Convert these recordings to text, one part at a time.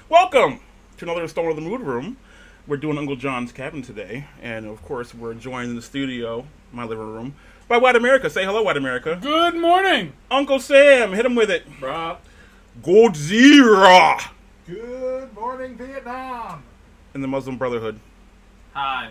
Welcome to another installment of the Mood Room. We're doing Uncle John's Cabin today, and of course, we're joined in the studio, my living room, by White America. Say hello, White America. Good morning. Uncle Sam, hit him with it. Bruh. Godzilla Good morning, Vietnam. in the Muslim Brotherhood. Hi.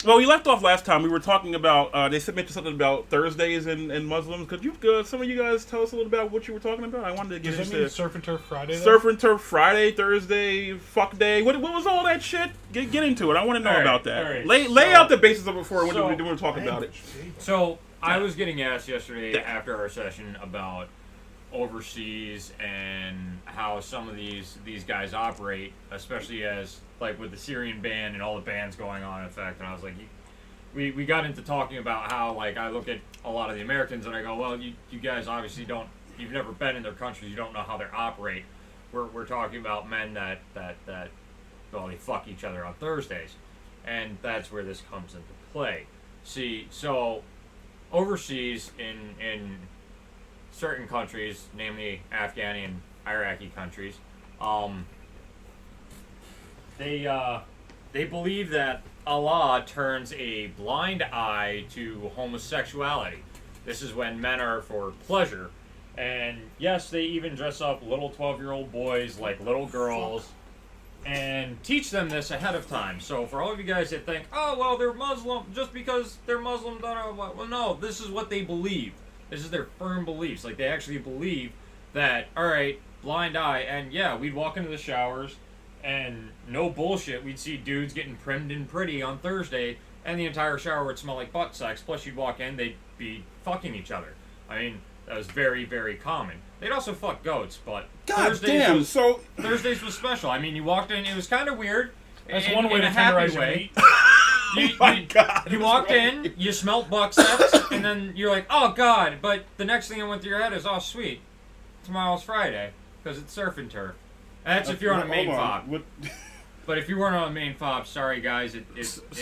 Well, we left off last time. We were talking about, they mentioned something about Thursdays and Muslims. Could you, some of you guys tell us a little about what you were talking about? I wanted to get Does that mean into Surf and Turf Friday? Surf and Turf Friday, Thursday, fuck day. What was all that shit? Get into it. I want to know All right, about that. all right. Lay out the basis of it before so- when we talk about it. So I was getting asked yesterday after our session about overseas and how some of these guys operate, especially as like with the Syrian ban and all the bans going on in effect. And I was like, we got into talking about how like I look at a lot of the Americans and I go, well, you guys obviously you've never been in their countries, you don't know how they operate. We're talking about men that well, they fuck each other on Thursdays, and that's where this comes into play. See, so overseas in certain countries, namely Afghani and Iraqi countries, they believe that Allah turns a blind eye to homosexuality. This is when men are for pleasure, and yes, they even dress up little 12-year-old boys like little girls and teach them this ahead of time. So for all of you guys that think, oh, well, they're Muslim, just because they're Muslim, well, no, this is what they believe. This is their firm beliefs. Like, they actually believe that, all right, blind eye, and yeah, we'd walk into the showers, and no bullshit, we'd see dudes getting primmed and pretty on Thursday, and the entire shower would smell like butt sex, plus you'd walk in, they'd be fucking each other. I mean, that was very, very common. They'd also fuck goats, but Thursdays was special. I mean, you walked in, it was kind of weird. That's in, one way in to a happy tenderize your way. meat. You walked in, you smelt buck sex, and then you're like, oh god, but the next thing that went through your head is, oh sweet, tomorrow's Friday, because it's surf and turf. And that's if you're on a main fob. But if you weren't on a main fob, sorry guys, I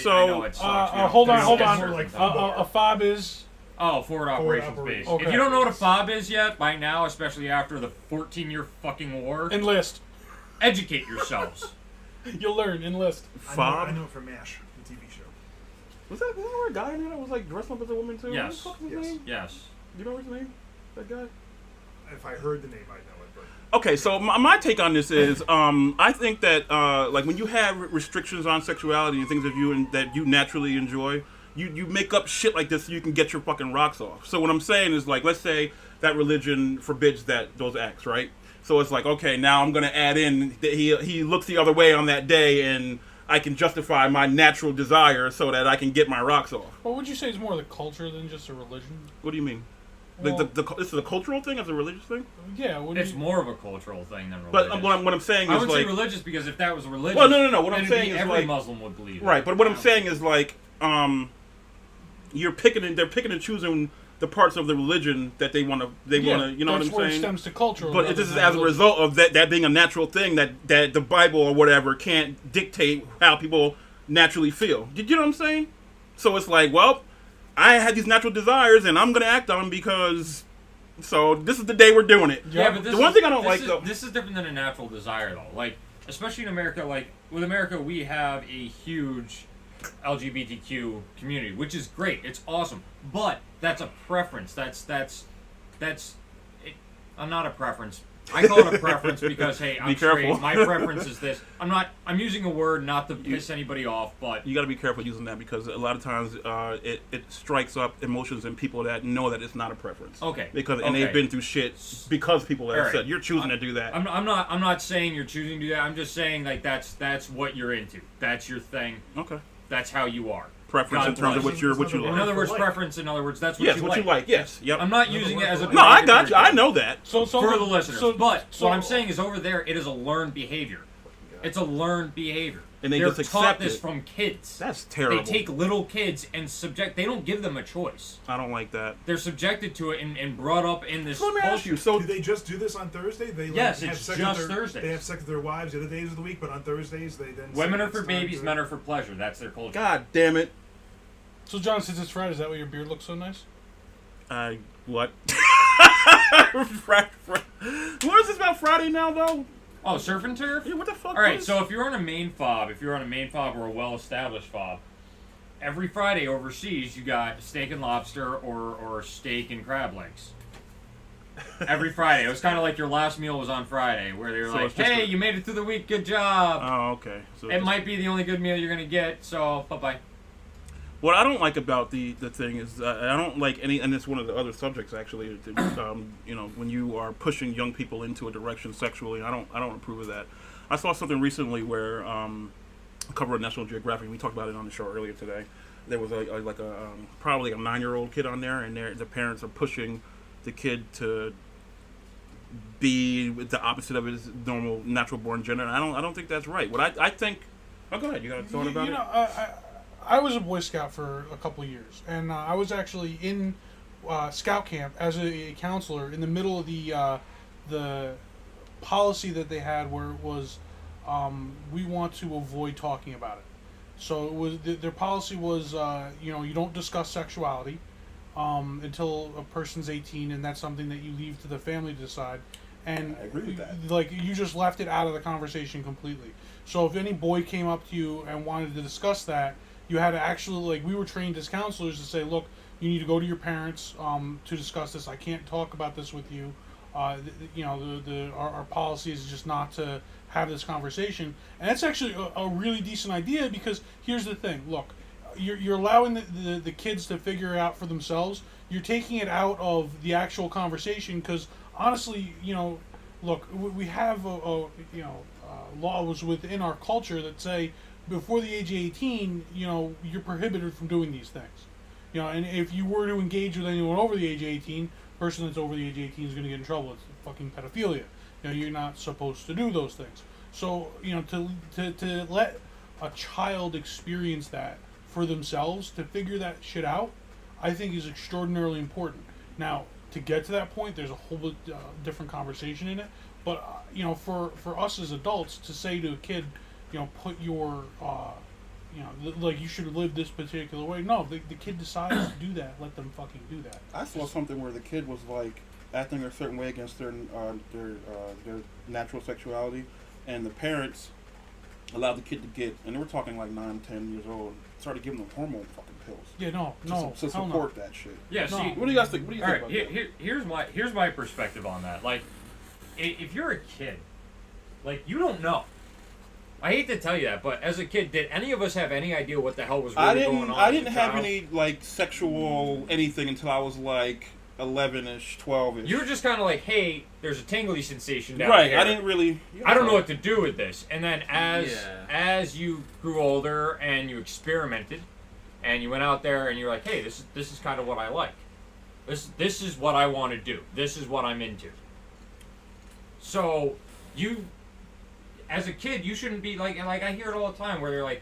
know it sucks. Hold on. Like A fob is... Oh, forward operations base. Okay. If you don't know what a fob is yet, by now, especially after the 14-year fucking war, Enlist. educate yourselves. You'll learn. Enlist. Fob? I know it from MASH, the TV show. Wasn't there a guy in there that was like dressed up as a woman too? Yes. What the fuck was his Yes. name? Yes. Do you remember his name? That guy? If I heard the name, I'd know it. But Okay, so my take on this is, I think that like when you have restrictions on sexuality and things that you naturally enjoy, you make up shit like this so you can get your fucking rocks off. So what I'm saying is, like, let's say that religion forbids those acts, right? So it's like, okay, now I'm gonna add in that he looks the other way on that day, and I can justify my natural desire so that I can get my rocks off. Well, would you say it's more the culture than just a religion? What do you mean? Well, Like this is a cultural thing as a religious thing? Yeah. It's more of a cultural thing than But religious. what I'm saying I is would like say religious because if that was religious, Well, no. What then I'm it'd saying be is every like Muslim would believe it. right. But what I'm saying is like they're picking and choosing the parts of the religion that they want to. You know what I'm that's where it saying? stems to culture. But this is as a result of that being a natural thing that the Bible or whatever can't dictate how people naturally feel. Did you know what I'm saying? So it's like, well, I had these natural desires and I'm gonna act on them because. So this is the day we're doing it. Yeah, but the one thing I don't like though. This is different than a natural desire though. Like, especially in America, like with America, we have a huge LGBTQ community, which is great. It's awesome. But that's a preference. That's I'm not a preference. I call it a preference because hey, I'm straight. careful. My preference is this. I'm using a word not to piss anybody off, but You got to be careful using that because a lot of times it strikes up emotions in people that know that it's not a preference. Okay. And they've been through shit because people have All right. said you're choosing to do that. I'm not saying you're choosing to do that. I'm just saying like that's what you're into. That's your thing. Okay. That's how you are. Preference God in terms of bless. what you In like. other words, Like. preference. In other words, that's what Yes, you what like. you like. Yes. Yep. I'm not using it as a No, I got you. I derogatory know that. So for the listeners. But so what I'm saying is over there, it is a learned behavior. It's a learned behavior. And they They're just taught accept this it. from kids. That's terrible. They take little kids and they don't give them a choice. I don't like that. They're subjected to it and brought up in this So let me ask culture. you. So do they just do this on Thursday? They Yes, have it's sex just with their, Thursdays. They have sex with their wives the other days of the week, but on Thursdays they then. Women say are for it's time babies, to- men are for pleasure. That's their culture. God damn it. So John, since it's Friday, is that why your beard looks so nice? What? What is this about Friday now, though? Oh, surf and turf? Yeah, what the fuck? All right, what is- so if you're on a main fob, or a well-established fob, every Friday overseas you got steak and lobster or steak and crab legs. Every Friday. It was kind of like your last meal was on Friday, where they were So like, it's just hey, a- you made it through the week, good job. Oh, okay. So It might be the only good meal you're going to get, so bye-bye. What I don't like about the thing is I don't like any, and it's one of the other subjects actually. You know, when you are pushing young people into a direction sexually, I don't approve of that. I saw something recently where a cover of National Geographic. We talked about it on the show earlier today. There was probably a 9-year-old kid on there, and the parents are pushing the kid to be the opposite of his normal natural born gender. And I don't think that's right. What I think. Oh, go ahead. You got a thought about you it? know, I was a Boy Scout for a couple of years, and I was actually in scout camp as a counselor in the middle of the policy that they had, where it was we want to avoid talking about it. So it was their policy was you don't discuss sexuality until a person's 18, and that's something that you leave to the family to decide. And I agree with that. like, you just left it out of the conversation completely. So if any boy came up to you and wanted to discuss that, you had to actually, like, we were trained as counselors to say, look, you need to go to your parents to discuss this. I can't talk about this with you. Our policy is just not to have this conversation. And that's actually a really decent idea, because here's the thing. Look, you're allowing the kids to figure it out for themselves. You're taking it out of the actual conversation, because honestly, look, we have laws within our culture that say before the age of 18, you're prohibited from doing these things. And if you were to engage with anyone over the age of 18, person that's over the age of 18 is going to get in trouble. It's fucking pedophilia. You're not supposed to do those things. So, to let a child experience that for themselves, to figure that shit out, I think is extraordinarily important. Now, to get to that point, there's a whole different conversation in it. But, for us as adults to say to a kid, put your, like, you should live this particular way. No, the kid decides to do that. Let them fucking do that. I saw something where the kid was like acting a certain way against their natural sexuality, and the parents allowed the kid to get, and they were talking like 9, 10 years old, started giving them hormone fucking pills. Yeah, no, To hell support no. that shit. Yeah, No. see, What do you guys think? What do you all think right, about that? here's my perspective on that. Like, if you're a kid, like, you don't know. I hate to tell you that, but as a kid, did any of us have any idea what the hell was really going on? I as a didn't have child? any like sexual anything until I was like 11ish, 12ish. You were just kind of like, hey, there's a tingly sensation down right. here. I didn't really. I don't know what to do with this. And then as you grew older and you experimented, and you went out there and you're like, hey, this is kind of what I like. This is what I want to do. This is what I'm into. So you, as a kid, you shouldn't be like I hear it all the time where they're like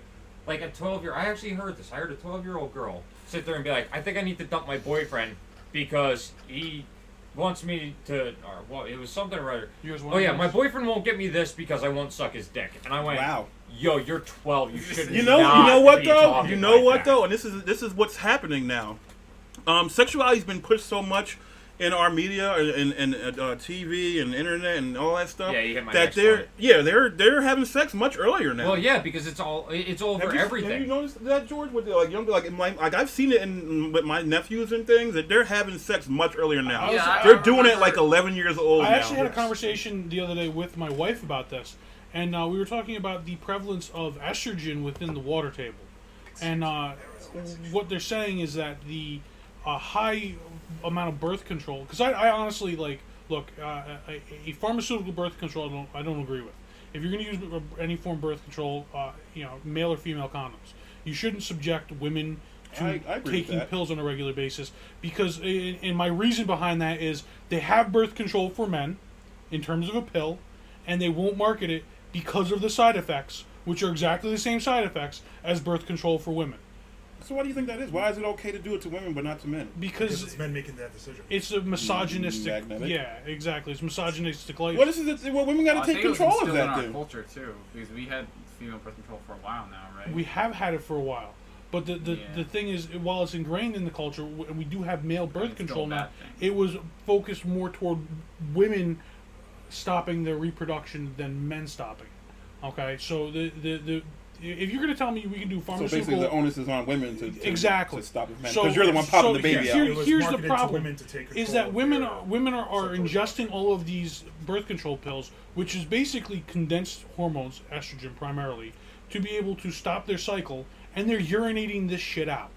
a 12-year. I actually heard this. I heard a 12-year-old girl sit there and be like, I think I need to dump my boyfriend because he wants me to, or well, it was something or other. Oh yeah, my boyfriend won't get me this because I won't suck his dick. And I went, Wow. Yo, you're 12. You shouldn't. You know what though? You know what though? And this is what's happening now. Sexuality's been pushed so much in our media and TV and internet and all that stuff. Yeah, you hit my that next they're having sex much earlier now. Well, yeah, because it's all over everything. Have you noticed that, George? With like young, like I've seen it with my nephews and things, that they're having sex much earlier now. They're doing it like 11 years old. I now. actually had a conversation the other day with my wife about this, and we were talking about the prevalence of estrogen within the water table. And what they're saying is that the high amount of birth control, because I honestly, like, look, a pharmaceutical birth control I don't agree with. If you're going to use any form of birth control, male or female condoms, you shouldn't subject women to I agree with taking that. pills on a regular basis, because and my reason behind that is they have birth control for men in terms of a pill, and they won't market it because of the side effects, which are exactly the same side effects as birth control for women. So why do you think that is? Why is it okay to do it to women but not to men? Because Because it's men making that decision. it's a misogynistic. Magnetic? Yeah, exactly. It's misogynistic. Like, What is it? Well, women got Well, to I take think it was control of instilled in that, our then. culture too, because we had female birth control for a while now, right? we have had it for a while, but the Yeah. thing is, while it's ingrained in the culture, and we do have male birth It's still control a now, bad thing. it was focused more toward women stopping their reproduction than men stopping. Okay, so if you're going to tell me we can do So pharmaceutical, basically, the onus is on women to Exactly. to stop it, man. So- Because you're the one popping so the baby here- out. It was here's the marketed to problem, women to take is control that of women their, are sexual ingesting all of these birth control pills, which is basically condensed hormones, estrogen primarily, to be able to stop their cycle, and they're urinating this shit out.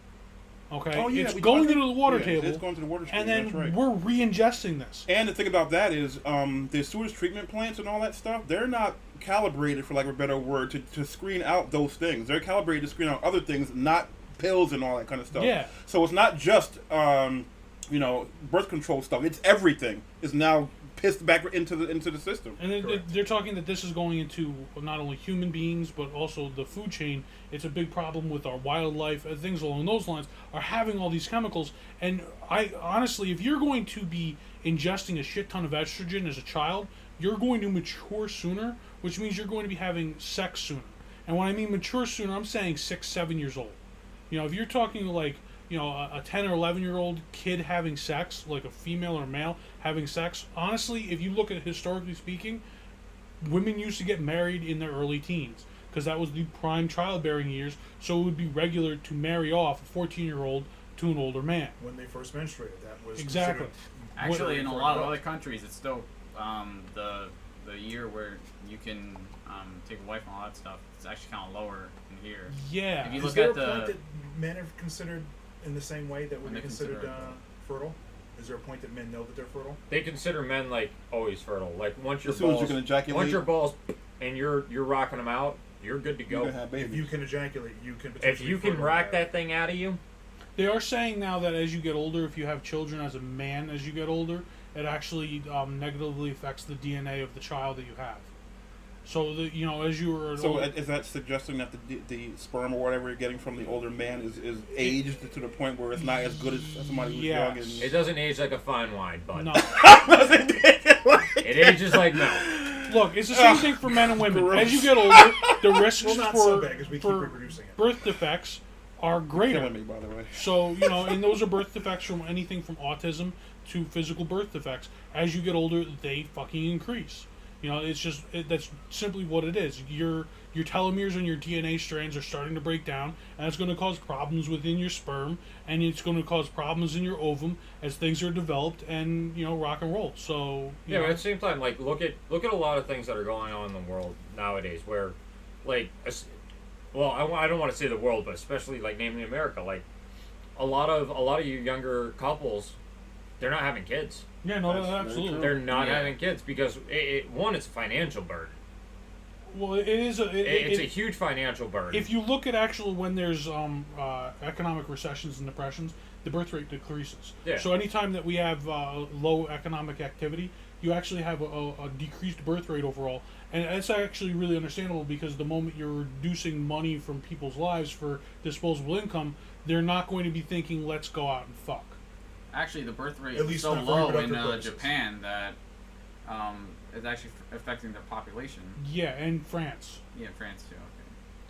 Okay, Oh, yeah, it's we going talked- into the water yeah, table, it's going to the water stream, and then that's right. we're re-ingesting this. And the thing about that is, the sewage treatment plants and all that stuff, they're not calibrated, for lack of a better word, to screen out those things. They're calibrated to screen out other things, not pills and all that kind of stuff. Yeah. So it's not just, birth control stuff. It's everything is now pissed back into the system. And Correct. they're talking that this is going into not only human beings but also the food chain. It's a big problem with our wildlife, things along those lines are having all these chemicals. And I honestly, if you're going to be ingesting a shit ton of estrogen as a child, you're going to mature sooner, which means you're going to be having sex sooner. And when I mean mature sooner, I'm saying 6, 7 years old. You know, if you're talking like, you know, a 10 or 11-year-old kid having sex, like a female or male having sex, honestly, if you look at it historically speaking, women used to get married in their early teens because that was the prime childbearing years, so it would be regular to marry off a 14-year-old to an older man. when they first menstruated. That was Exactly. considered- Actually, in a for lot of adult. other countries, it's still the year where you can take a wife and all that stuff. It's actually kind of lower in here. Yeah. If you Is look there at a point the that men are considered in the same way that When women are they considered consider- fertile? Is there a point that men know that they're fertile? They consider men like always fertile. Like once your As soon as balls, you can ejaculate, once your balls, and you're rocking them out, you're good to you're go. gonna have babies. If you can ejaculate, you can. If potentially you can fertile rack marry. that thing out of you, They are saying now that as you get older, if you have children as a man as you get older, it actually negatively affects the DNA of the child that you have. So, as you were... So is that suggesting that the sperm or whatever you're getting from the older man is aged to the point where it's not as good as somebody who's young? Yes. it doesn't age like a fine wine, but No. it ages like milk. Look, it's the same thing for men and women. Gross. As you get older, the risks Well, not so for, bad because we keep for reproducing it. birth defects are greater. Killing me, by the way. So, and those are birth defects from anything from autism to physical birth defects. As you get older, they fucking increase. It's just that's simply what it is. Your telomeres and your DNA strands are starting to break down, and it's going to cause problems within your sperm, and it's going to cause problems in your ovum as things are developed and rock and roll. So Yeah, but at the same time, like look at a lot of things that are going on in the world nowadays, where, like, I don't want to say the world, but especially like namely America, like a lot of you younger couples, they're not having kids. yeah, no, That's very absolutely. true. They're not Yeah. having kids because it's a financial burden. Well, it is It's a huge financial burden. If you look at actually when there's economic recessions and depressions, the birth rate decreases. Yeah. So anytime that we have low economic activity, you actually have a decreased birth rate overall. And it's actually really understandable because the moment you're reducing money from people's lives for disposable income, they're not going to be thinking, let's go out and fuck. Actually, the birth rate At is least so not for low in reproductive purposes. Japan that it's actually affecting their population. Yeah, and France. Yeah, France too.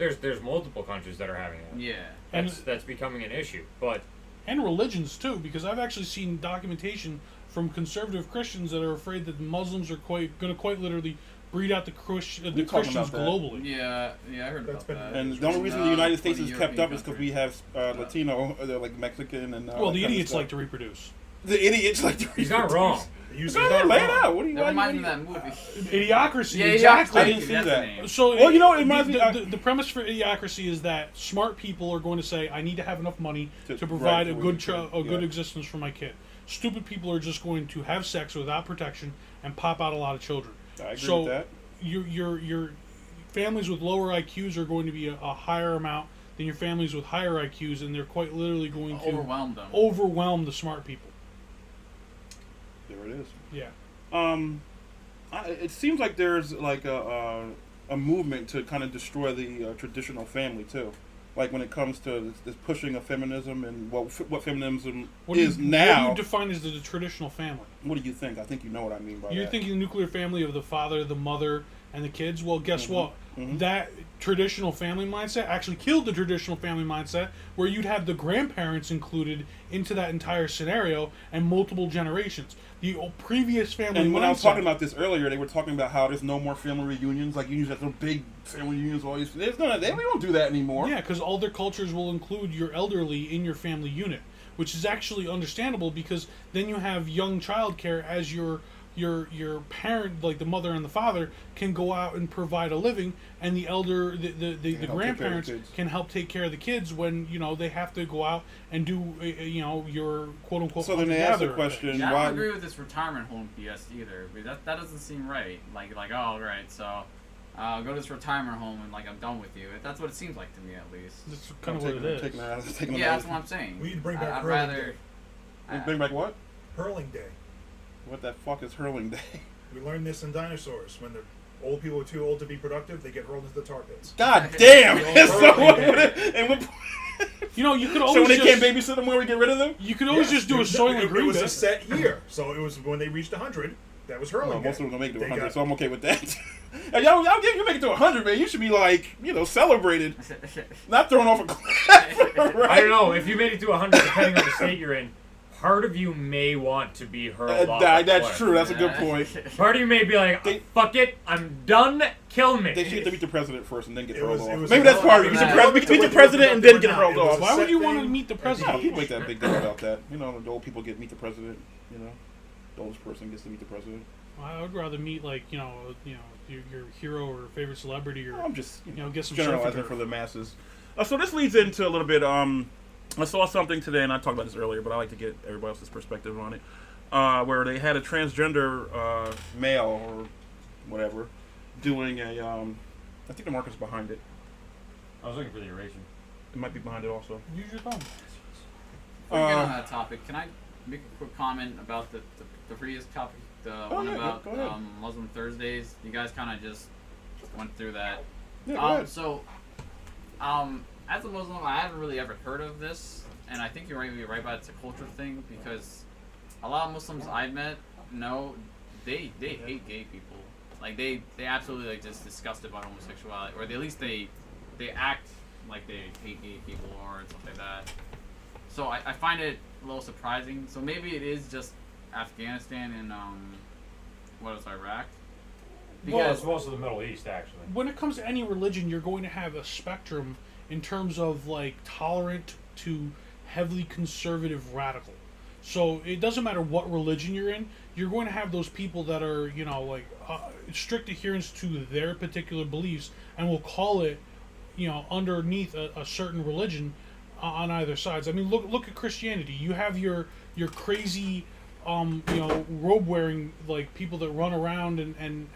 Okay. there's multiple countries that are having it. Yeah. And That's becoming an issue. But and religions too, because I've actually seen documentation from conservative Christians that are afraid that the Muslims are going to quite literally breed out the Christians talking about that. globally. Yeah, I heard That's about been- that. And the only reason the United States is is kept up is because we have Latino, they're like Mexican and. Well, the that kind of idiots stuff. like to reproduce. The idiots like to. he's not wrong. They use Go it- ahead, lay it out. What do you? That why reminds you- me of that movie. Idiocracy, Yeah, exactly. I didn't see That's the that. name. So, Well, you know, it reminds me- the premise for Idiocracy is that smart people are going to say, "I need to have enough money To- to provide right, a for good your kid, a good yeah. existence for my kid." Stupid people are just going to have sex without protection and pop out a lot of children. I agree So with that. your families with lower IQs are going to be a higher amount than your families with higher IQs, and they're quite literally going to overwhelm the smart people. There it is. Yeah. It seems like there's like a movement to kind of destroy the traditional family too. Like when it comes to this pushing of feminism and what feminism is now. What do you define as the traditional family? What do you think? I think you know what I mean by You're that. thinking the nuclear family of the father, the mother, and the kids. Well, guess what? Mhm. That traditional family mindset actually killed the traditional family mindset, where you'd have the grandparents included into that entire scenario and multiple generations. The previous family And when I was mindset- talking about this earlier, they were talking about how there's no more family reunions. Like you usually have some big family reunions. Always, there's none of that. We don't do that anymore. Yeah, because all their cultures will include your elderly in your family unit, which is actually understandable because then you have young childcare as your parent, like the mother and the father, can go out and provide a living, and the elder, the help take care of the grandparents kids. can help take care of the kids when they have to go out and do your quote unquote. So then they ask the hunter-gatherer question, Yeah, I why? don't agree with this retirement home BS either. Because that doesn't seem right. Like oh right, so I'll go to this retirement home and like I'm done with you. That's what it seems like to me at least. That's kind of what it is. Taking her out, taking them Yeah, out. that's what I'm saying. We need to bring back I'd hurling rather. day. Bring back what? Hurling day. What the fuck is hurling day? We learned this in dinosaurs. When the old people are too old to be productive, they get hurled into the tar pits. God damn! Yeah, So hurling what- day. and what- You could so always when they can't just, babysit them, where we get rid of them? you could always just do a Soylent It Green was a bit. set year, so it was when they reached 100. That was hurling Well, day. most of them don't make it to They 100, got- so I'm okay with that. And y'all get you make it to 100, man. You should be like, celebrated, not thrown off a cliff. Right? I don't know. If you made it to 100, depending on the state you're in, part of you may want to be hurled off a That's cliff. true. That's a good point. Part of you may be like, They- fuck it, I'm done, kill me. They should get to meet the president first and then get It hurled was- it off. was Maybe that's part of it. irrelevant. You should meet the president and then get hurled off. Why would you want to meet the No, president? people make that big deal about that. The old people meet the president. The oldest person gets to meet the president. I would rather meet your hero or favorite celebrity, or I'm just get some generalizing surf for the masses. So this leads into a little bit. I saw something today, and I talked about this earlier, but I like to get everybody else's perspective on it. Where they had a transgender male or whatever doing a. I think the market's behind it. I was looking for the erasure. It might be behind it also. Use your thumb. Before we get on that topic, can I make a quick comment about the previous topic, the one yeah, about go ahead. Muslim Thursdays? You guys kind of just went through that. Yeah, go ahead. As a Muslim, I haven't really ever heard of this, and I think you're right about it's a culture thing because a lot of Muslims I've met, they hate gay people. Like they absolutely just disgusted by homosexuality, or at least they act like they hate gay people or stuff like that. So I find it a little surprising. So maybe it is just Afghanistan and Iraq. Well, it's most of the Middle East, actually. When it comes to any religion, you're going to have a spectrum in terms of tolerant to heavily conservative radical. So it doesn't matter what religion you're in, you're going to have those people that are strict adherence to their particular beliefs and will call it underneath a certain religion on either sides. I mean, look at Christianity. You have your crazy robe wearing people that run around and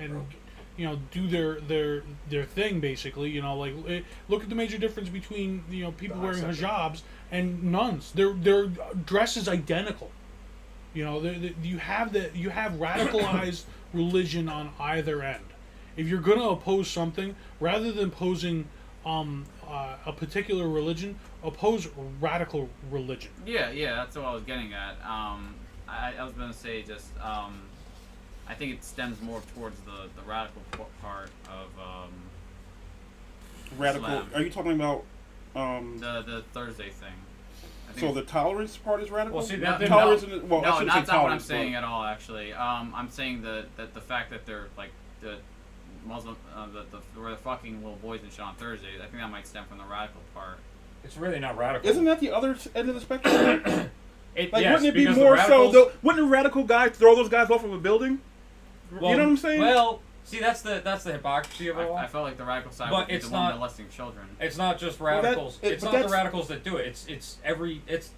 do their thing basically. Look at the major difference between people The wearing second. hijabs and nuns. Their dress is identical. You have radicalized religion on either end. If you're going to oppose something, rather than opposing a particular religion, oppose radical religion. Yeah, that's what I was getting at. I was going to say just I think it stems more towards the radical part of Radical. Islam. Are you talking about? the Thursday thing. I think So the tolerance part is radical. Well, see, No, that tolerance. no, and, well, I no, shouldn't not say what I'm tolerance, saying but- at all. Actually, I'm saying that the fact that they're the Muslim, where they're fucking little boys and shit on Thursdays. I think that might stem from the radical part. It's really not radical. Isn't that the other end of the spectrum? It, Like, yes, wouldn't it be because more the so? radicals, Though, wouldn't a radical guy throw those guys off of a building? well, you know what I'm saying? Well, see, that's the hypocrisy of it all. I felt like the radical side But would be it's the one not- molesting children. It's not just Well, that- radicals. it- it's but not the that's- radicals that do it.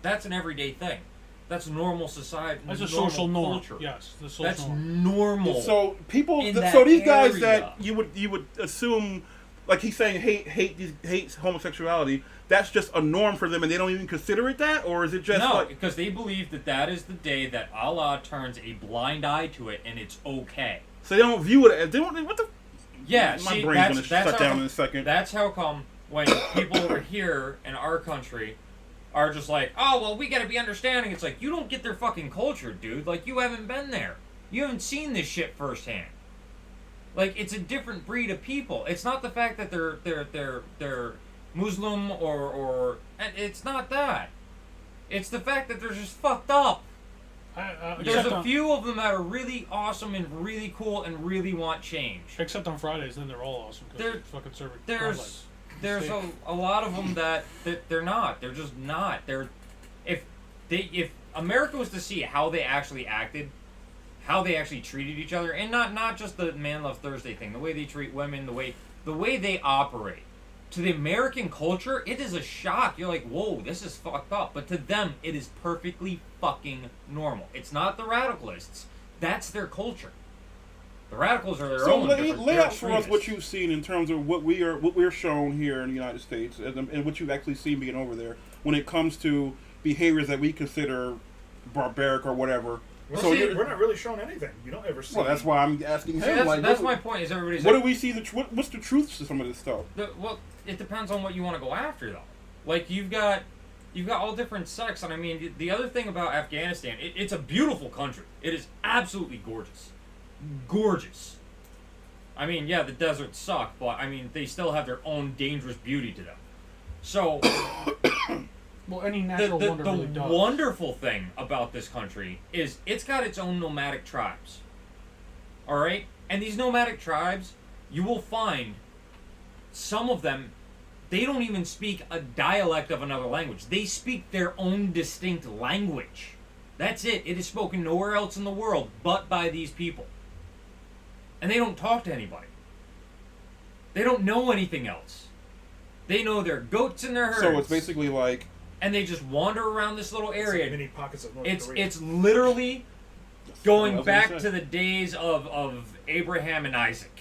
That's an everyday thing. That's normal society. That's a normal social norm. culture. Yes, the social That's norm. normal. So people, In so that these guys area. that you would assume, like he's saying, hates homosexuality. That's just a norm for them, and they don't even consider it that, or is it just no, like? because they believe that is the day that Allah turns a blind eye to it, and it's okay. So they don't view it as they don't. What the? Yeah, My see, brain's that's, gonna that's shut how down come, in a second. That's how come when people over here in our country are just like, oh, well, we gotta be understanding. It's like, you don't get their fucking culture, dude. Like, you haven't been there. You haven't seen this shit firsthand. Like, it's a different breed of people. It's not the fact that they're Muslim or it's not that. It's the fact that they're just fucked up. There's a few of them that are really awesome and really cool and really want change. Except on Fridays, then they're all awesome because they're fucking serving. There's a lot of them that they're not. They're just not. If America was to see how they actually acted, how they actually treated each other, and not just the Man Love Thursday thing, the way they treat women, the way they operate. To the American culture, it is a shock. You're like, whoa, this is fucked up. But to them, it is perfectly fucking normal. It's not the radicalists. That's their culture. The radicals are their own. So lay out for us extremists. what you've seen in terms of what we're shown here in the United States, and what you've actually seen being over there when it comes to behaviors that we consider barbaric or whatever. We're not really shown anything. You don't ever see. Well, that's why I'm asking him. See, like, that's my point. Is everybody's what like, do we see? What's the truth to some of this stuff? well, it depends on what you want to go after, though. Like you've got all different sects, and I mean the other thing about Afghanistan, it's a beautiful country. It is absolutely gorgeous. I mean, yeah, the deserts suck, but I mean they still have their own dangerous beauty to them. So. Well, any natural wonder really does. The wonderful thing about this country is it's got its own nomadic tribes. Alright? And these nomadic tribes, you will find some of them, they don't even speak a dialect of another language. They speak their own distinct language. That's it. It is spoken nowhere else in the world but by these people. And they don't talk to anybody. They don't know anything else. They know their goats and their herds. So it's basically like. And they just wander around this little area. Mini pockets of North Korea. It's literally going That's what I was back gonna to say. the days of Abraham and Isaac,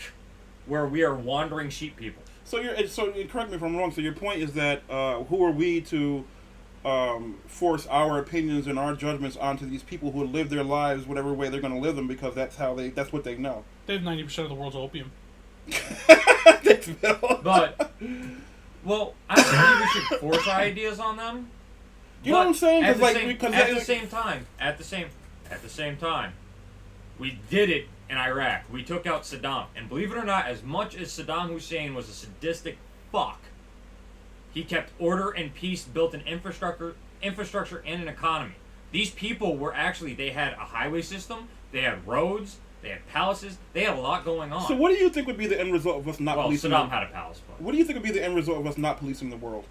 where we are wandering sheep people. So correct me if I'm wrong. So your point is that who are we to force our opinions and our judgments onto these people who live their lives whatever way they're going to live them because that's what they know. They have 90% of the world's opium. But well, I don't think we should force our ideas on them. You know what I'm saying? At Because the same time, we did it in Iraq. We took out Saddam, and believe it or not, as much as Saddam Hussein was a sadistic fuck, he kept order and peace, built an infrastructure and an economy. These people were actually, they had a highway system, they had roads, they had palaces, they had a lot going on. So what do you think would be the end result of us not policing? Saddam had a palace. But What do you think would be the end result of us not policing the world?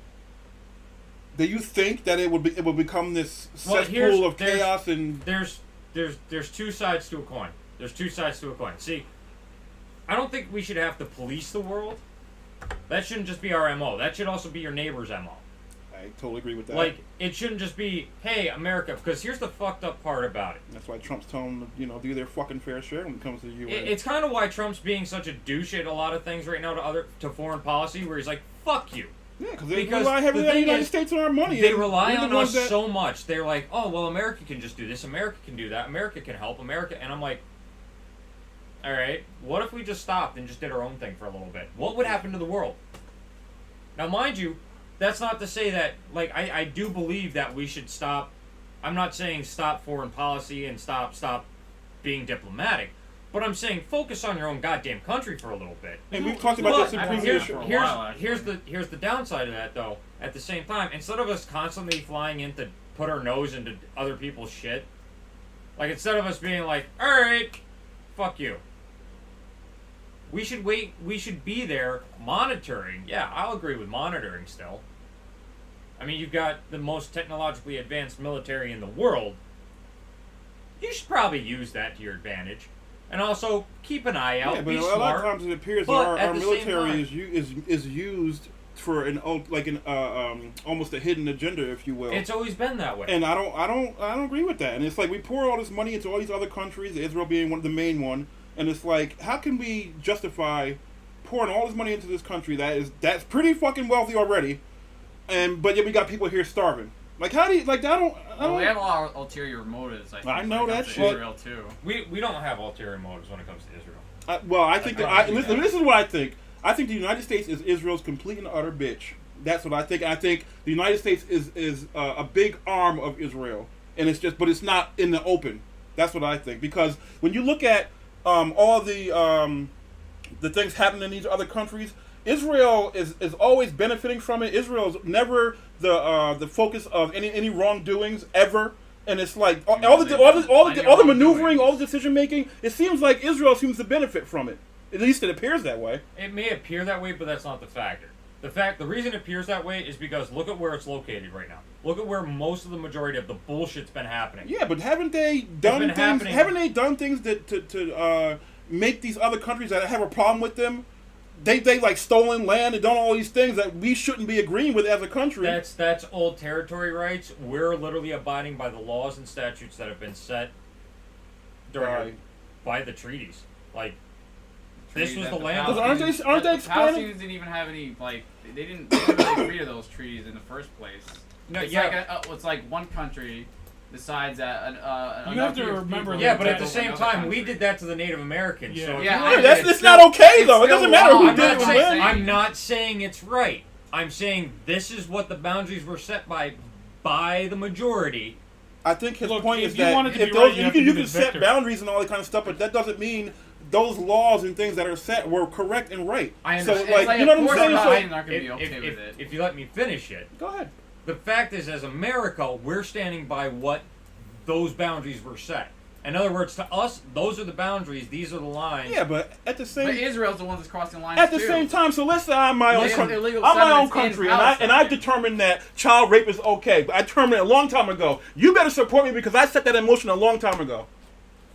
Do you think that it will become this cesspool of chaos and there's two sides to a coin. See, I don't think we should have to police the world. That shouldn't just be our MO. That should also be your neighbor's MO. I totally agree with that. Like, it shouldn't just be, hey, America, because here's the fucked up part about it. That's why Trump's telling them, do their fucking fair share when it comes to the UN. It's kind of why Trump's being such a douche at a lot of things right now to foreign policy, where he's like, fuck you. Yeah, they Because rely heavily the on the thing United is, States and our money. They and rely we're the on ones us that- so much. They're like, oh, well, America can just do this. America can do that. America can help. America. And I'm like, all right, what if we just stopped and just did our own thing for a little bit? What would happen to the world? Now, mind you, that's not to say that, like, I do believe that we should stop. I'm not saying stop foreign policy and stop being diplomatic. But I'm saying focus on your own goddamn country for a little bit. And we've talked about But this in I mean, previous for a shows. while, here's the downside of that, though. At the same time, instead of us constantly flying in to put our nose into other people's shit, like instead of us being like, all right, fuck you. We should wait. We should be there monitoring. Yeah, I'll agree with monitoring still. I mean, you've got the most technologically advanced military in the world. You should probably use that to your advantage. And also, keep an eye out. Yeah, but be a smart. lot of times it appears that but our at the same military time- is used for an almost a hidden agenda, if you will. It's always been that way. And I don't agree with that. And it's like we pour all this money into all these other countries, Israel being one of the main one. And it's like, how can we justify pouring all this money into this country that's pretty fucking wealthy already, but yet we got people here starving? Like, how do you, like, I don't. Well, we have a lot of ulterior motives. I think, I know when it that comes to shit. Israel too. We don't have ulterior motives when it comes to Israel. I think listen, this is what I think. I think the United States is Israel's complete and utter bitch. That's what I think. I think the United States is a big arm of Israel, and but it's not in the open. That's what I think, because when you look at all the the things happening in these other countries. Israel is always benefiting from it. Israel is never the focus of any wrongdoings ever. And it's like all the maneuvering, all the decision making. It seems like Israel seems to benefit from it. At least it appears that way. It may appear that way, but that's not the factor. The reason it appears that way is because look at where it's located right now. Look at where most of the majority of the bullshit's been happening. Yeah, but haven't they done been things? happening. Haven't they done things that to make these other countries that have a problem with them? They like stolen land and done all these things that we shouldn't be agreeing with as a country. That's old territory rights. We're literally abiding by the laws and statutes that have been set during by the treaties. Like this was the land. Aren't they The expanding? Palestinians didn't even have any like they didn't really agree to those treaties in the first place. No, It's yeah. like it's like one country decides that You have to remember Yeah, that but at the that's same another time, country. we did that to the Native Americans. Yeah. So if Yeah, you I look get at it. it, It's not okay it's though. It still doesn't matter wrong. who I'm did not, it and saying- when. I'm not saying it's right. I'm saying this is what the boundaries were set by the majority. I think his Look, point if is you that want it to if be those right, you have to you give can it set Victor. boundaries and all that kind of stuff, but that doesn't mean those laws and things that are set were correct and right. I So understand. like, you know what I'm Of course saying? not. So, I'm not gonna be okay with it. If you let me finish it, go ahead. the fact is, as America, we're standing by what those boundaries were set. In other words, to us, those are the boundaries. These are the lines. Yeah, but at the But same Israel's the one that's crossing lines at the too. same time, so let's say I'm my own There's country. illegal I'm my own settlements in country, and I Palestine. determined that child rape is okay. But I determined it a long time ago. You better support me because I set that in motion a long time ago.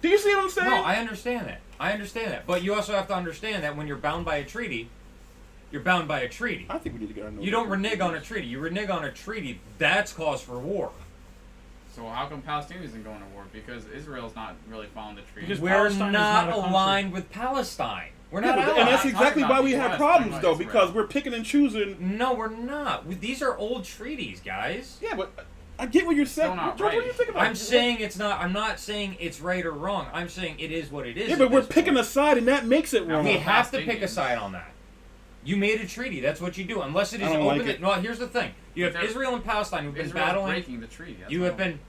Do you see what I'm saying? No, I understand that. I understand that. But you also have to understand that when you're bound by a treaty, you're bound by a treaty. I think we need to get our You don't renege on a treaty. You renege on a treaty, that's cause for war. So how come Palestinians isn't going to war? Because Israel's not really following the treaty. Because We're Palestine is not not a country. aligned with Palestine. We're Yeah, not but- allies. and that's I'm exactly talking why about we the have US, problems, not though, Israel. because we're picking and choosing. No, we're not. These are old treaties, guys. Yeah, but I get what you're saying. Still not George, what do right. you think about I'm it? saying it's not. I'm not saying it's right or wrong. I'm saying it is what it is. Yeah, at but we're this picking a point. side, and that makes it wrong. We Well, have to pick a Palestinians. side on that. You made a treaty. That's what you do. Unless it is I don't open. like it. Well, here's the thing. You have But they're- Israel and Palestine who've been Israel's battling. breaking the treaty. That's You all. have been.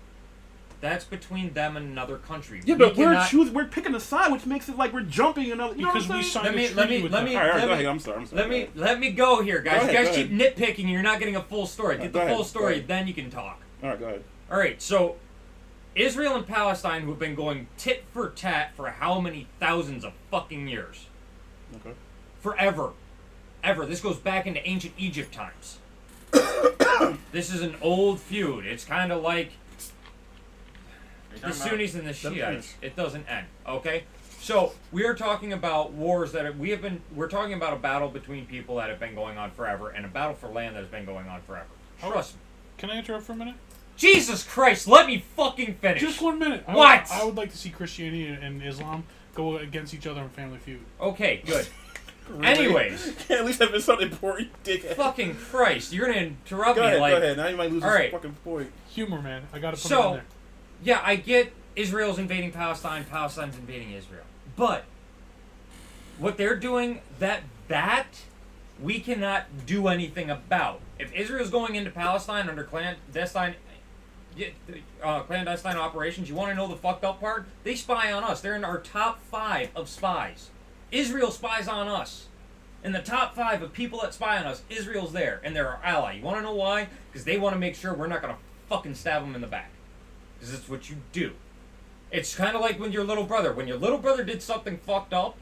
That's between them and another country. Yeah, We but cannot- we're picking a side, which makes it like we're jumping another. You know Because what I'm we saying? signed Let a me- treaty let me- with let them. me- All right, let go me- ahead. I'm sorry. Let me go here, guys. Go You ahead, guys go keep nitpicking. And you're not getting a full story. Get Go the ahead, full go story, ahead. then you can talk. All right, go ahead. All right. So, Israel and Palestine, who've been going tit for tat for how many thousands of fucking years? Okay. Forever. Ever. This goes back into ancient Egypt times. This is an old feud. It's kind of like Are you the talking about- Sunnis and the Let me Shiites. finish. It doesn't end. Okay? So, we are talking about wars that we're talking about a battle between people that have been going on forever and a battle for land that has been going on forever. Trust me. Can I interrupt for a minute? Jesus Christ, let me fucking finish. Just 1 minute. What? I would like to see Christianity and Islam go against each other in Family Feud. Okay, good. Really? Anyways, Can't at least have something important, dickhead. fucking Christ, you're gonna interrupt Go me ahead, like. go ahead. Now you might lose All this right. fucking point. Humor, man. I gotta put it So- in there. Yeah, I get Israel's invading Palestine, Palestine's invading Israel. But what they're doing, that we cannot do anything about. If Israel's going into Palestine under clandestine operations, you want to know the fucked up part? They spy on us. They're in our top 5 of spies. Israel spies on us. In the top 5 of people that spy on us, Israel's there, and they're our ally. You want to know why? Because they want to make sure we're not going to fucking stab them in the back. Because it's what you do. It's kind of like when your little brother did something fucked up,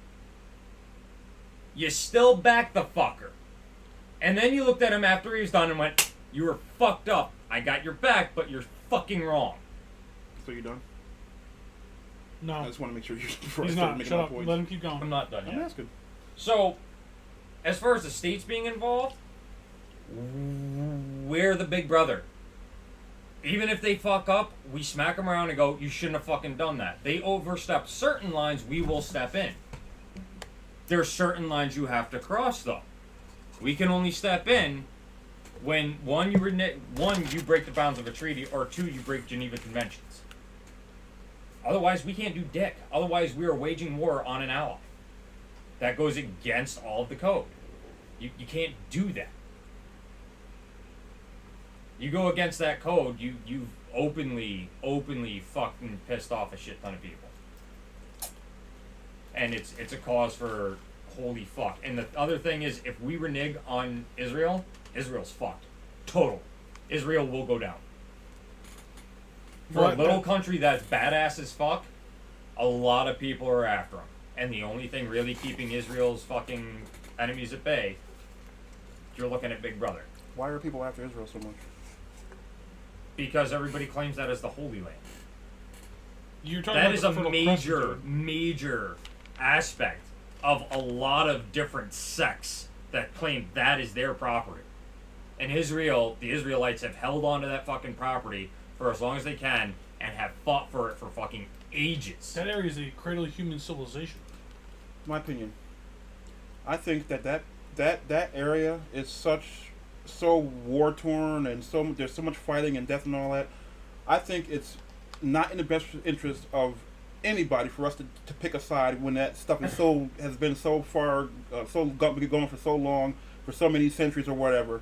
you still back the fucker. And then you looked at him after he was done and went, you were fucked up. I got your back, but you're fucking wrong. So you done? I No. just want to make sure you. Before I He's start not. making Shut my up. points. Let him keep I'm going. not done I'm yet. asking. So, as far as the states being involved, we're the big brother. Even if they fuck up, we smack them around and go, you shouldn't have fucking done that. They overstep certain lines, we will step in. There are certain lines you have to cross, though. We can only step in when, one, you break the bounds of a treaty, or 2, you break Geneva Conventions. Otherwise, we can't do dick. Otherwise, we are waging war on an ally. That goes against all of the code. You can't do that. You go against that code, you've openly fucking pissed off a shit ton of people. And it's a cause for holy fuck. And the other thing is, if we renege on Israel, Israel's fucked. Total. Israel will go down. For What? a little country that's badass as fuck, a lot of people are after them. And the only thing really keeping Israel's fucking enemies at bay, you're looking at Big Brother. Why are people after Israel so much? Because everybody claims that as the Holy Land. You're talking That about is the a Fertile major, Crescent, major aspect of a lot of different sects that claim that is their property. And Israel, the Israelites have held on to that fucking property for as long as they can and have fought for it for fucking ages. That area is the cradle of human civilization. My opinion. I think that area is so war torn and there's so much fighting and death and all that. I think it's not in the best interest of anybody for us to pick a side when that stuff has been so far going for so long, for so many centuries or whatever.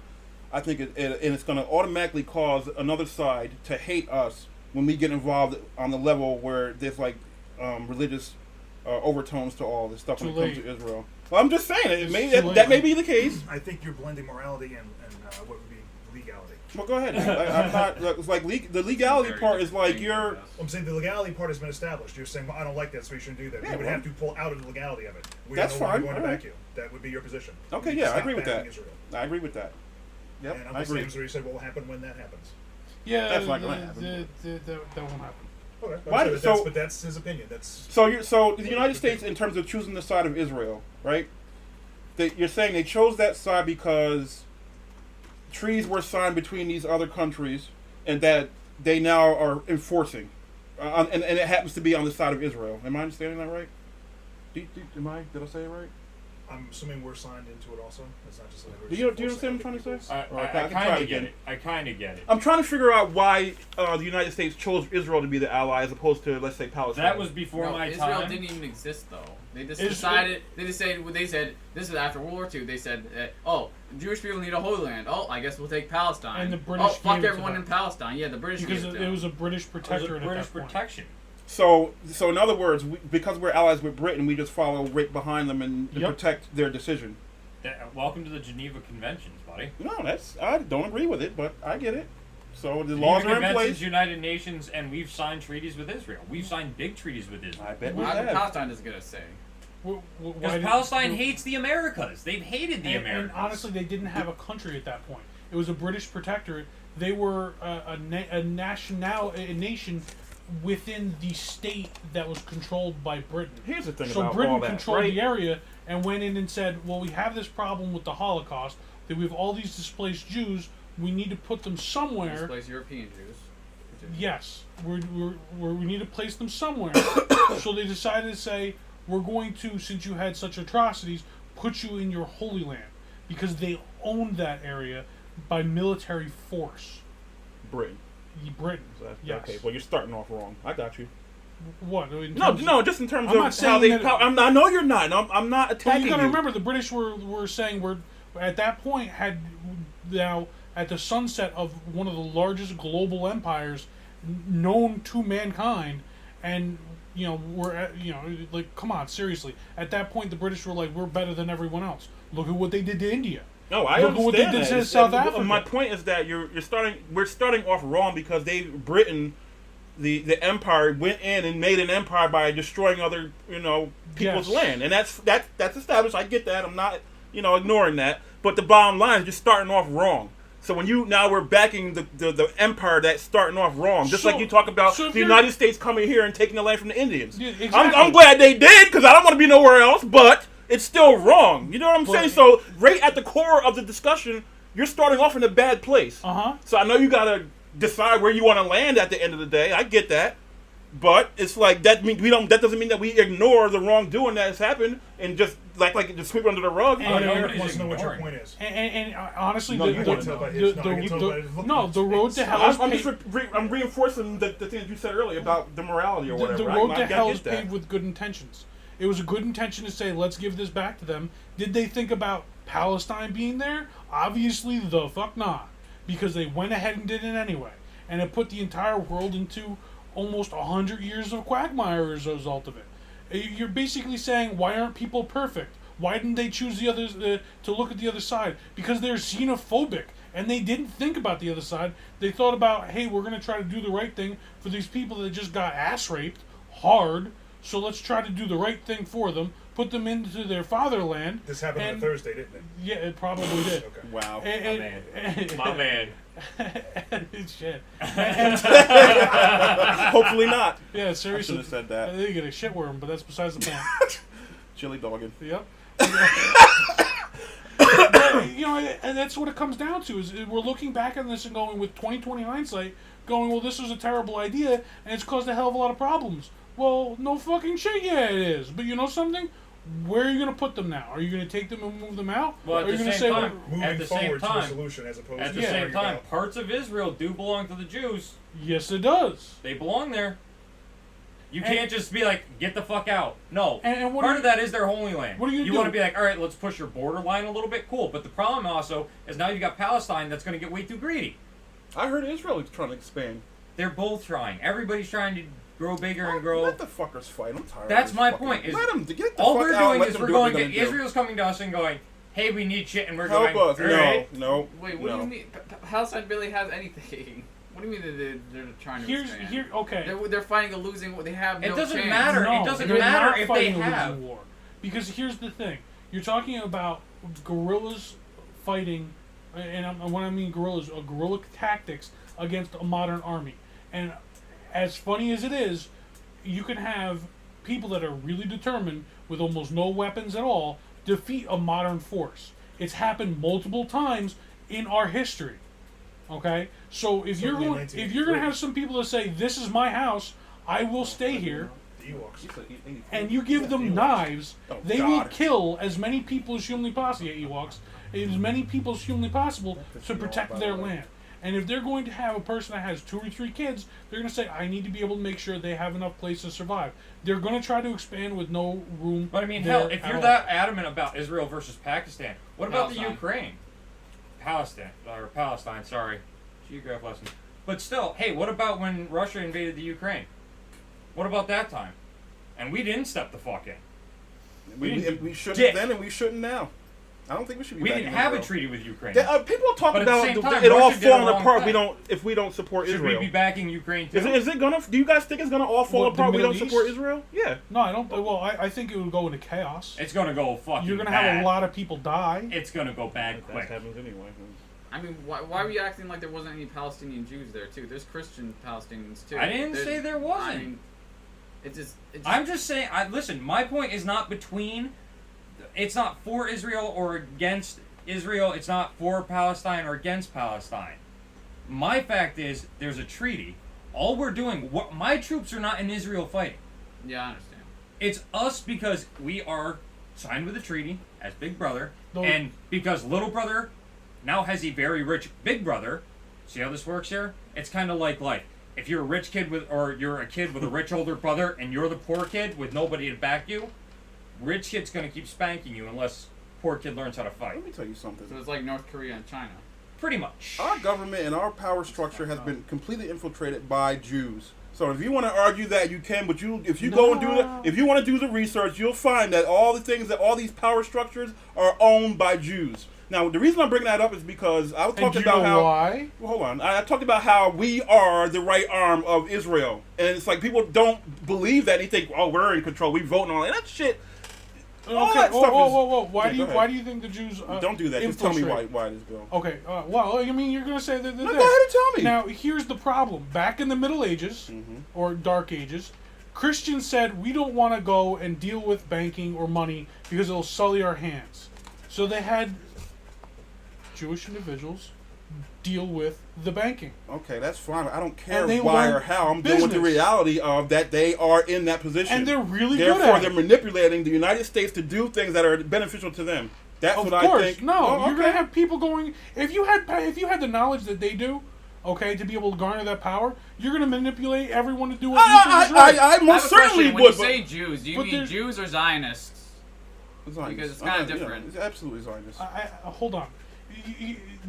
I think and it's going to automatically cause another side to hate us when we get involved on the level where there's like religious overtones to all this stuff when it comes to Israel. Well, I'm just saying that may be the case. I think you're blending morality and what would be legality. Well, go ahead. I'm not. It's like the legality part is like you're. I'm saying the legality part has been established. You're saying, well, I don't like that, so you shouldn't do that. Yeah, You would well, have to pull out of the legality of it. We That's are no longer fine, going to alright. back you. That would be your position. Okay, You yeah, I stop agree with backing that. Israel. I agree with that. Yep, And I'm I just agree. saying, so you said what will happen when that happens. Yeah, That's not gonna happen. That won't happen. Okay, Why- but that's his opinion. That's So the United States, in terms of choosing the side of Israel, right? You're saying they chose that side because treaties were signed between these other countries, and that they now are enforcing, and it happens to be on the side of Israel. Am I understanding that right? Did I say it right? I'm assuming we're signed into it also. It's not just like we're Do you just understand what I'm enforcing trying to say? other people's- Alright, I I can try kind it of get again. it. I kind of get it. I'm trying to figure out why the United States chose Israel to be the ally as opposed to, let's say, Palestine. That was before No, my Israel time. didn't even exist though. They just Israel- decided. They said this is after World War II. They said, "Oh, Jewish people need a holy land. Oh, I guess we'll take Palestine." And the British oh, fuck gave it to everyone them. in Palestine. Yeah, the British Because gave it it to them. was a British It was protectorate a British at that point. protection. So in other words, because we're allies with Britain, we just follow right behind them and Yep. protect their decision. Welcome to the Geneva Conventions, buddy. No, I don't agree with it, but I get it. So the laws are in Conventions, place. United Nations, and we've signed treaties with Israel. We've signed big treaties with Israel. I bet we Why have. Palestine doesn't get a say? Why Because did- Palestine hates the Americas. They've hated the and Americas. honestly, they didn't have a country at that point. It was a British protectorate. They were a nation within the state that was controlled by Britain. Here's the thing So about Britain all that, controlled right? the area and went in and said, "Well, we have this problem with the Holocaust. That we have all these displaced Jews. We need to put them somewhere." Displace European Jews. Yes, we need to place them somewhere. So they decided to say, "We're going to, since you had such atrocities, put you in your Holy Land," because they owned that area by military force. Britain. Britain. Yes. Okay, well, you're starting off wrong. I got you. What? In No, terms no, just in terms I'm of not how saying they. that- I know you're not. and I'm not But attacking you got to you. remember, the British were saying we're at that point had now at the sunset of one of the largest global empires known to mankind, and we're at, like, come on, seriously. At that point, the British were like, we're better than everyone else. They what they did to India. No, I Look at understand what they did that. to It's- South but Africa. My point is that we're starting off wrong because Britain, the empire went in and made an empire by destroying other people's Yes. land, and that's established. I get that. I'm not ignoring that. But the bottom line is just starting off wrong. So when we're backing the empire that's starting off wrong, just like you talk about so if the you're- United States coming here and taking the land from the Indians. Yeah, exactly. I'm glad they did because I don't want to be nowhere else, but it's still wrong. You know what I'm saying? So right at the core of the discussion, you're starting off in a bad place. Uh-huh. So I know you gotta decide where you want to land at the end of the day. I get that, but it's like that mean we don't. That doesn't mean that we ignore the wrongdoing that has happened and just just sweep it under the rug. And- Eric nobody's wants to know what your ignoring. point is. And honestly, No, the, you the, don't tell by the, his- the, no, I can tell by his look no, on his the road face. to hell is I'm just paved. I'm reinforcing the things you said earlier about the morality or whatever. The I road to get hell is that. paved with good intentions. It was a good intention to say, let's give this back to them. Did they think about Palestine being there? Obviously, the fuck not. Because they went ahead and did it anyway. And it put the entire world into almost 100 years of quagmire as a result of it. You're basically saying, why aren't people perfect? Why didn't they choose the others to look at the other side? Because they're xenophobic. And they didn't think about the other side. They thought about, hey, we're going to try to do the right thing for these people that just got ass raped hard. So let's try to do the right thing for them. Put them into their fatherland. This happened on a Thursday, didn't it? Yeah, it probably did. Okay. Wow. My man. Shit. Hopefully not. Yeah, I seriously. should have said that. They get a shitworm, but that's besides the point. Chili dogging. Yep. But, and that's what it comes down to. Is we're looking back on this and going with 20/20 hindsight, going, well, this was a terrible idea, and it's caused a hell of a lot of problems. Well, no fucking shit, yeah, it is. But you know something? Where are you going to put them now? Are you going to take them and move them out? Well, or at are you the going to same say, time, Moving at the same forward to a time, solution as opposed at to the same worrying time, about- parts of Israel do belong to the Jews. yes, it does. They belong there. You And- can't just be like, get the fuck out. No. And what Part are of that is their holy land. what are you gonna You do? want to be like, all right, let's push your border line a little bit. Cool. But the problem also is now you've got Palestine that's going to get way too greedy. I heard Israel is trying to expand. They're both trying. Everybody's trying to grow bigger and grow. Let the fuckers fight. I'm tired. That's of this my fucking- point, is let them get the All fuck we're out. doing let is them we're do what going they're to, gonna do. Israel's coming to us and going, hey, we need shit, and we're Help going, us. "Alright." No. Wait, what do you mean? Palestine barely has anything. What do you mean they're trying to expand? Okay. They're fighting a losing. They have no It doesn't chance. matter. No, It doesn't they're matter not if they fighting a losing have. war. Because here's the thing: you're talking about guerrillas fighting, and when I mean guerrillas, guerrilla tactics against a modern army. And as funny as it is, you can have people that are really determined with almost no weapons at all defeat a modern force. It's happened multiple times in our history. Okay, so if you're Certainly going, if you're going to 1983. have some people that say this is my house, I will stay here, The Ewoks. and you give them Ewoks. knives, Oh, they God. will kill as many people as humanly possible. Ewoks, as many people as humanly possible That to pisses me protect off, by their the way. land. And if they're going to have a person that has 2 or 3 kids, they're going to say, I need to be able to make sure they have enough place to survive. They're going to try to expand with no room. But I mean, there hell, if at you're all. that adamant about Israel versus Pakistan, what about the Palestine. Ukraine? Palestine, sorry. Geograph lesson. But still, hey, what about when Russia invaded the Ukraine? What about that time? And we didn't step the fuck in. We shouldn't Dick. then, and we shouldn't now. I don't think we should be. We backing didn't have a Israel. treaty with Ukraine. People talk But at the about same time, it all Russia did the falling wrong apart. thing. If we don't support Should Israel. we be backing Ukraine too? Is it gonna? Do you guys think it's gonna all fall What, the apart? We don't Middle support East? Israel. Yeah. No, I don't. Well, I think it would go into chaos. It's gonna go fucking You're going to bad. have a lot of people die. It's gonna go bad That quick. happens anyway. I mean, why were you acting like there wasn't any Palestinian Jews there too? There's Christian Palestinians too. I didn't say there wasn't. I mean, it's just. I'm just saying. Listen, my point is not between. It's not for Israel or against Israel. It's not for Palestine or against Palestine. My fact is, there's a treaty. All we're doing, my troops are not in Israel fighting. Yeah, I understand. It's us because we are signed with a treaty as Big Brother, No. and because Little Brother now has a very rich Big Brother. See how this works here? It's kind of like life. If you're a rich kid or you're a kid with a rich older brother, and you're the poor kid with nobody to back you, rich kid's gonna keep spanking you unless poor kid learns how to fight. Let me tell you something. So it's like North Korea and China. Pretty much. Our government and our power structure has been completely infiltrated by Jews. So if you want to argue that, you can, but if you go and do if you want to do the research, you'll find that all these power structures are owned by Jews. Now, the reason I'm bringing that up is because I was And talking do you about know how. why? Well, hold on. I talked about how we are the right arm of Israel, and it's like people don't believe that. They think, "Oh, we're in control. We vote and all that shit." All Okay. that Whoa, stuff whoa, is- whoa, whoa! Why Yeah, do go you ahead. why do you think the Jews Don't do that. Just tell me infiltrate? why this bill. Okay. Well, I mean, you're gonna say that. No, go ahead and tell me. Now, here's the problem. Back in the Middle Ages or Dark Ages, Christians said we don't want to go and deal with banking or money because it'll sully our hands. So they had Jewish individuals deal with the banking. Okay, that's fine. I don't care And they why learn or how. I'm dealing with the business. reality of that they are in that position. And they're really Therefore, good at they're it. manipulating the United States to do things that are beneficial to them. That's Of what course, I think. no. Oh, You're okay. gonna have people going. If you had the knowledge that they do, okay, to be able to garner that power, you're gonna manipulate everyone to do what you think is right. I I have most a certainly question. When would. you say Jews, do you but mean there's- Jews or Zionists? Zionist. because it's kinda Yeah, different. it's absolutely Zionist. Hold on.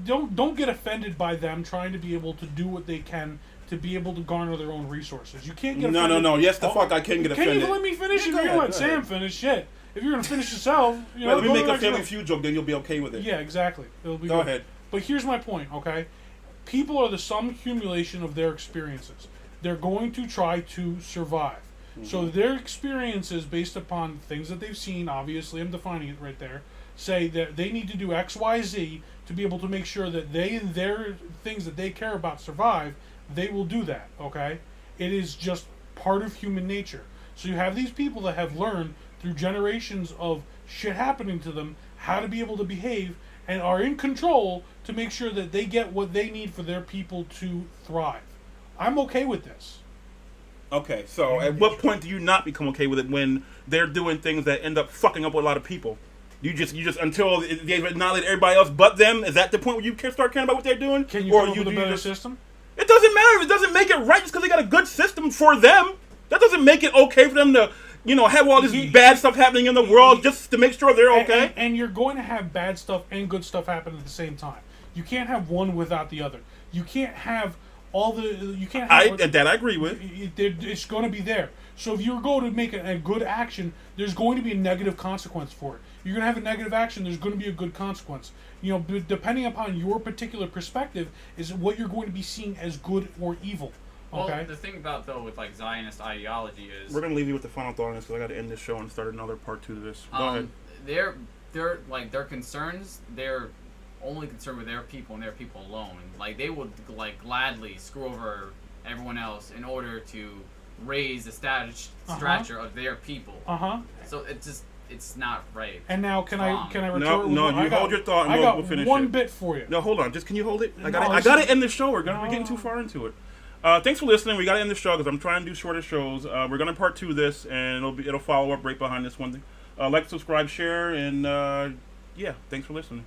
Don't get offended by them trying to be able to do what they can to be able to garner their own resources. You can't get No, offended. no, no. Yes, the fuck I can get Can offended. you let me finish? Yeah, If go you ahead, let go Sam ahead. finish, shit. if you're gonna finish yourself, you know, Let me go to make the a next Family room. Feud joke, then you'll be okay with it. Yeah, exactly. It'll be Go good. ahead. But here's my point, okay? People are the sum accumulation of their experiences. They're going to try to survive. So their experiences, based upon things that they've seen, obviously I'm defining it right there, say that they need to do X, Y, Z to be able to make sure that they and their things that they care about survive. They will do that, okay? It is just part of human nature. So you have these people that have learned through generations of shit happening to them how to be able to behave and are in control to make sure that they get what they need for their people to thrive. I'm okay with this. Okay, so at what point do you not become okay with it when they're doing things that end up fucking up with a lot of people? You just until they've acknowledged everybody else but them. Is that the point where you start caring about what they're doing? Can you or come up you with a do better just, system? It doesn't matter if it doesn't make it right just because they got a good system for them. That doesn't make it okay for them to, have all this bad stuff happening in the world just to make sure they're okay. And you're going to have bad stuff and good stuff happen at the same time. You can't have one without the other. You can't have all the. You can't have. That I agree with. It's going to be there. So if you're going to make a good action, there's going to be a negative consequence for it. You're going to have a negative action. There's going to be a good consequence. Depending upon your particular perspective, is what you're going to be seeing as good or evil. Okay. Well, the thing about though with like Zionist ideology is We're gonna leave you with the final thought on this because I got to end this show and start another part 2 to this. Go ahead. they're like their concerns. They're only concerned with their people and their people alone. Like they would like gladly screw over everyone else in order to raise the stature of their people. So it's not right. And now can I retort? No, you hold your thought and we'll finish one it. bit for you. No, hold on. Just can you hold it? I No, got to end the show. We're getting too far into it. Thanks for listening. We got to end the show because I'm trying to do shorter shows. We're gonna part 2 this, and it'll follow up right behind this one. Like, subscribe, share, and yeah. Thanks for listening.